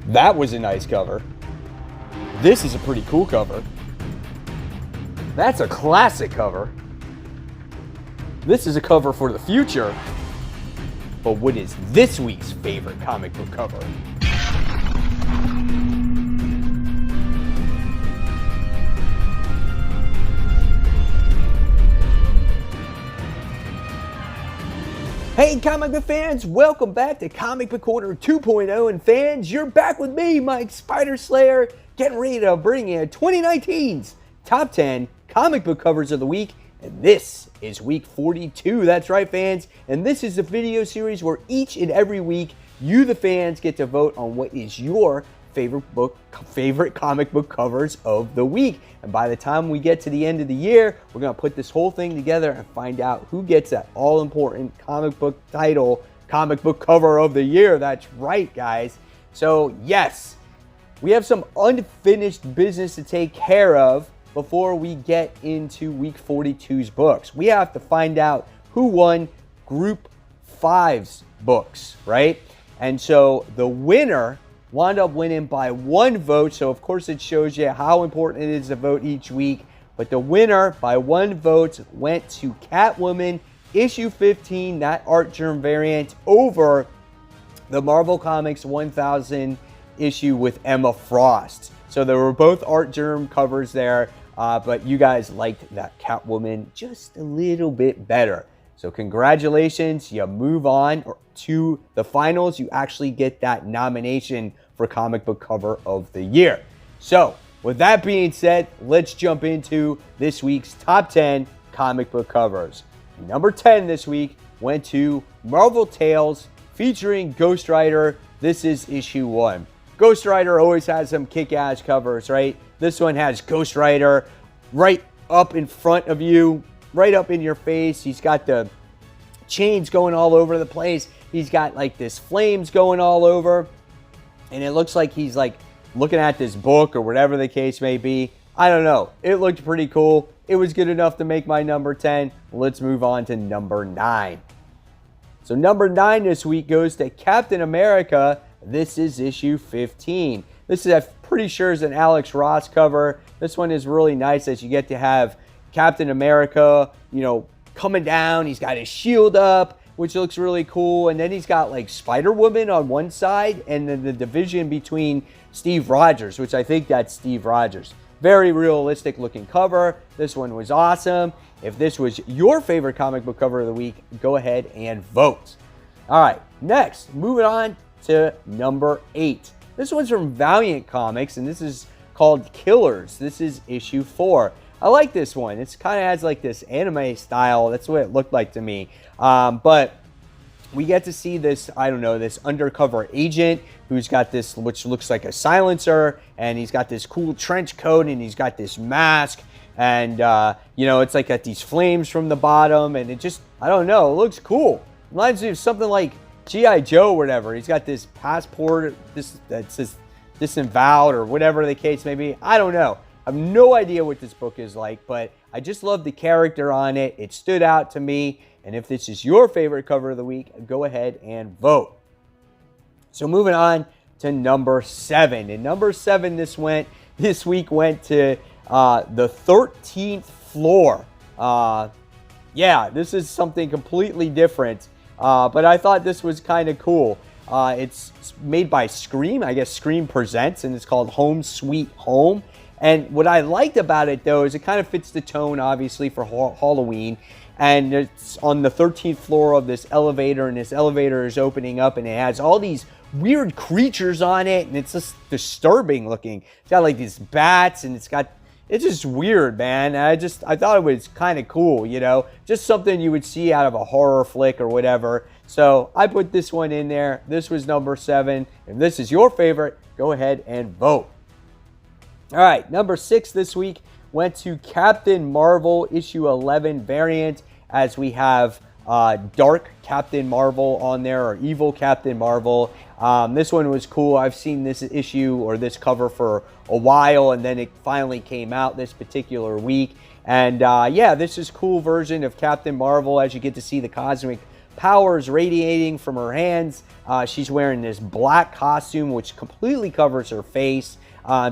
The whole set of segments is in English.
That was a nice cover. This is a pretty cool cover. That's a classic cover. This is a cover for the future. But what is this week's favorite comic book cover? Hey comic book fans, welcome back to Comic Book Corner 2.0, and fans, you're back with me, Mike Spider Slayer, getting ready to bring you 2019's top 10 comic book covers of the week, and this is week 42. That's right, fans, and this is a video series where each and every week you, the fans, get to vote on what is your favorite comic book covers of the week. And by the time we get to the end of the year, we're going to put this whole thing together and find out who gets that all-important comic book title, comic book cover of the year. That's right, guys. So, yes, we have some unfinished business to take care of before we get into week 42's books. We have to find out who won Group 5's books, right? And so the winner wound up winning by one vote. So of course it shows you how important it is to vote each week. But the winner by one vote went to Catwoman issue 15, that Artgerm variant, over the Marvel Comics 1000 issue with Emma Frost. So there were both Artgerm covers there, but you guys liked that Catwoman just a little bit better. So congratulations, you move on to the finals. You actually get that nomination for comic book cover of the year. So with that being said, let's jump into this week's top 10 comic book covers. Number 10 this week went to Marvel Tales featuring Ghost Rider. This is issue 1. Ghost Rider always has some kick-ass covers, right? This one has Ghost Rider right up in front of you, right up in your face. He's got the chains going all over the place. He's got like this flames going all over. And it looks like he's like looking at this book or whatever the case may be. I don't know. It looked pretty cool. It was good enough to make my number 10. Let's move on to number 9. So number 9 this week goes to Captain America. This is issue 15. This is, I'm pretty sure, is an Alex Ross cover. This one is really nice as you get to have Captain America, you know, coming down. He's got his shield up, which looks really cool. And then he's got like Spider-Woman on one side and then the division between Steve Rogers, which I think that's Steve Rogers. Very realistic looking cover. This one was awesome. If this was your favorite comic book cover of the week, go ahead and vote. All right, next, moving on to number 8. This one's from Valiant Comics, and this is called Killers. This is issue 4. I like this one. It's kind of has like this anime style. That's what it looked like to me. But we get to see this, I don't know, this undercover agent who's got this, which looks like a silencer, and he's got this cool trench coat, and he's got this mask, and, you know, it's like got these flames from the bottom, and it just, I don't know, it looks cool. Reminds me of something like G.I. Joe or whatever. He's got this passport that says disavowed or whatever the case may be. I don't know. I have no idea what this book is like, but I just love the character on it. It stood out to me. And if this is your favorite cover of the week, go ahead and vote. So moving on to number 7. And number 7 this week went to the 13th Floor. Yeah, this is something completely different. But I thought this was kind of cool. It's made by Scream. I guess Scream Presents, and it's called Home Sweet Home. And what I liked about it, though, is it kind of fits the tone, obviously, for Halloween. And it's on the 13th floor of this elevator, and this elevator is opening up, and it has all these weird creatures on it, and it's just disturbing looking. It's got like these bats, and it's just weird, man. I thought it was kind of cool, you know, just something you would see out of a horror flick or whatever. So I put this one in there. This was number 7. If this is your favorite, go ahead and vote. All right, number 6 this week went to Captain Marvel issue 11 variant, as we have Dark Captain Marvel on there, or Evil Captain Marvel. This one was cool. I've seen this issue or this cover for a while, and then it finally came out this particular week. And yeah, this is a cool version of Captain Marvel, as you get to see the cosmic powers radiating from her hands. She's wearing this black costume, which completely covers her face.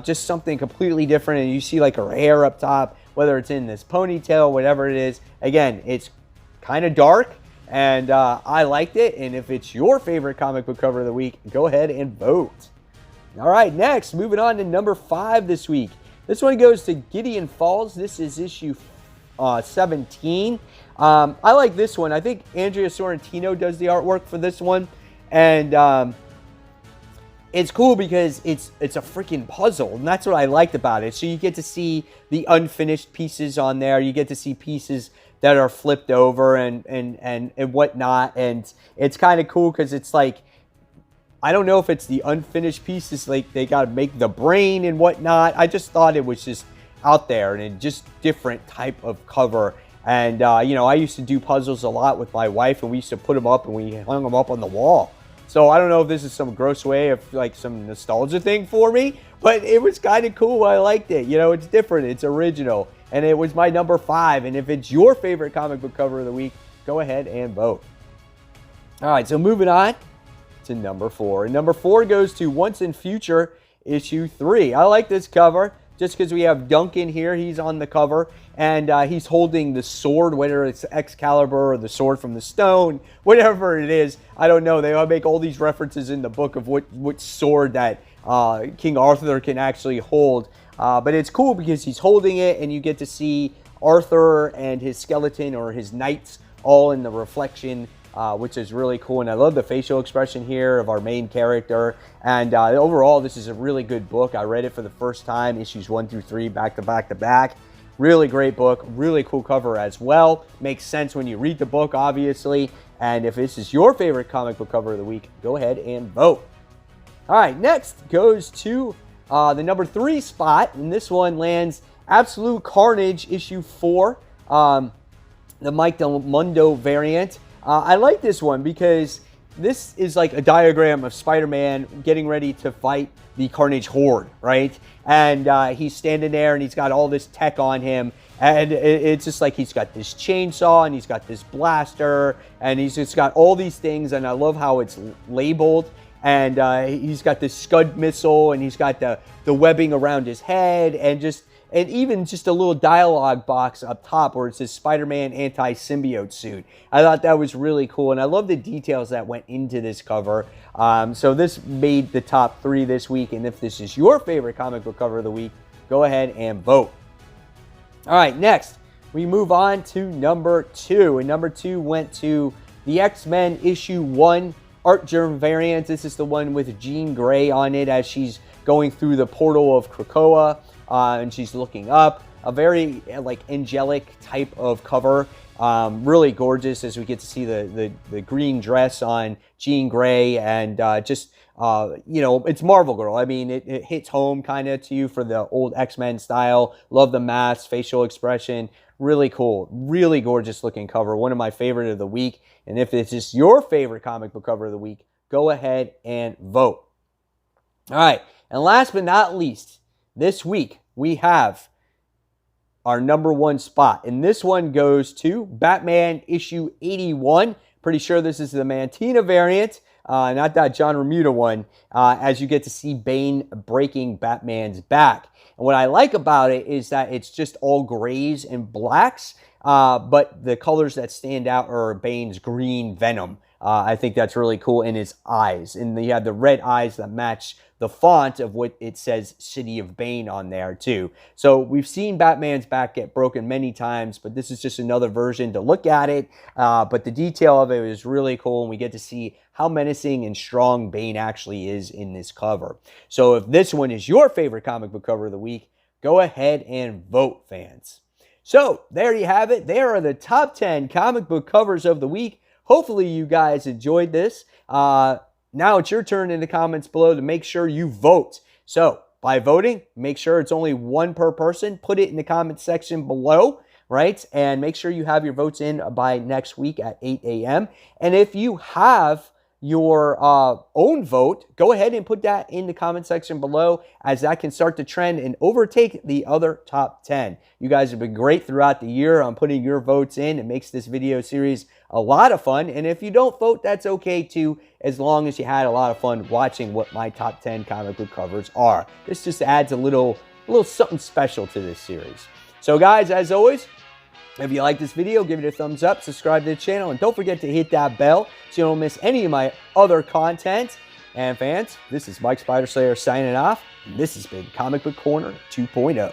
Just something completely different. And you see like her hair up top, whether it's in this ponytail, whatever it is. Again, it's kind of dark, and I liked it. And if it's your favorite comic book cover of the week, go ahead and vote. All right, next, moving on to number 5 this week. This one goes to Gideon Falls. This is issue 17. I like this one. I think Andrea Sorrentino does the artwork for this one. And it's cool because it's a freaking puzzle. And that's what I liked about it. So you get to see the unfinished pieces on there. You get to see pieces that are flipped over and whatnot. And it's kind of cool because it's like, I don't know if it's the unfinished pieces, like they got to make the brain and whatnot. I just thought it was just out there and a just different type of cover. And, you know, I used to do puzzles a lot with my wife, and we used to put them up and we hung them up on the wall. So I don't know if this is some gross way of like some nostalgia thing for me, but it was kind of cool. I liked it. You know, it's different. It's original. And it was my number 5. And if it's your favorite comic book cover of the week, go ahead and vote. All right, so moving on to number 4. And number 4 goes to Once and Future issue 3. I like this cover just because we have Duncan here. He's on the cover, and he's holding the sword, whether it's Excalibur or the sword from the stone, whatever it is. I don't know. They make all these references in the book of what sword that King Arthur can actually hold. But it's cool because he's holding it, and you get to see Arthur and his skeleton or his knights all in the reflection, which is really cool. And I love the facial expression here of our main character. And overall, this is a really good book. I read it for the first time, issues 1 through 3, back to back to back. Really great book. Really cool cover as well. Makes sense when you read the book, obviously. And if this is your favorite comic book cover of the week, go ahead and vote. All right, next goes to the number 3 spot. And this one lands Absolute Carnage, issue 4. The Mike Del Mundo variant. I like this one because this is like a diagram of Spider-Man getting ready to fight the Carnage Horde, right? And he's standing there and he's got all this tech on him. And it's just like he's got this chainsaw and he's got this blaster and he's just got all these things. And I love how it's labeled. And he's got this Scud missile and he's got the webbing around his head and even just a little dialogue box up top where it says Spider-Man anti-symbiote suit. I thought that was really cool, and I love the details that went into this cover. So this made the top 3 this week, and if this is your favorite comic book cover of the week, go ahead and vote. All right, next, we move on to number 2, and number 2 went to the X-Men issue 1 Art Germ variant. This is the one with Jean Grey on it as she's going through the portal of Krakoa. And she's looking up. A very like angelic type of cover. Really gorgeous as we get to see the green dress on Jean Grey. And just, you know, it's Marvel Girl. I mean, it hits home kind of to you for the old X-Men style. Love the mask, facial expression. Really cool. Really gorgeous looking cover. One of my favorite of the week. And if this is your favorite comic book cover of the week, go ahead and vote. All right. And last but not least, this week, we have our number 1 spot. And this one goes to Batman issue 81. Pretty sure this is the Mantina variant, not that John Romita one, as you get to see Bane breaking Batman's back. And what I like about it is that it's just all grays and blacks, but the colors that stand out are Bane's green Venom. I think that's really cool in his eyes. And you have the red eyes that match the font of what it says City of Bane on there too. So we've seen Batman's back get broken many times, but this is just another version to look at it. But the detail of it is really cool, and we get to see how menacing and strong Bane actually is in this cover. So if this one is your favorite comic book cover of the week, go ahead and vote, fans. So there you have it. There are the top 10 comic book covers of the week. Hopefully you guys enjoyed this. Now it's your turn in the comments below to make sure you vote. So by voting, make sure it's only 1 per person. Put it in the comment section below, right? And make sure you have your votes in by next week at 8 a.m. And if you have your own vote, go ahead and put that in the comment section below, as that can start to trend and overtake the other top 10. You guys have been great throughout the year on putting your votes in. It makes this video series a lot of fun. And if you don't vote, that's okay too, as long as you had a lot of fun watching what my top 10 comic book covers are. This just adds a little something special to this series. So guys, as always, if you like this video, give it a thumbs up, subscribe to the channel, and don't forget to hit that bell so you don't miss any of my other content. And fans, this is Mike Spider Slayer signing off, and this has been Comic Book Corner 2.0.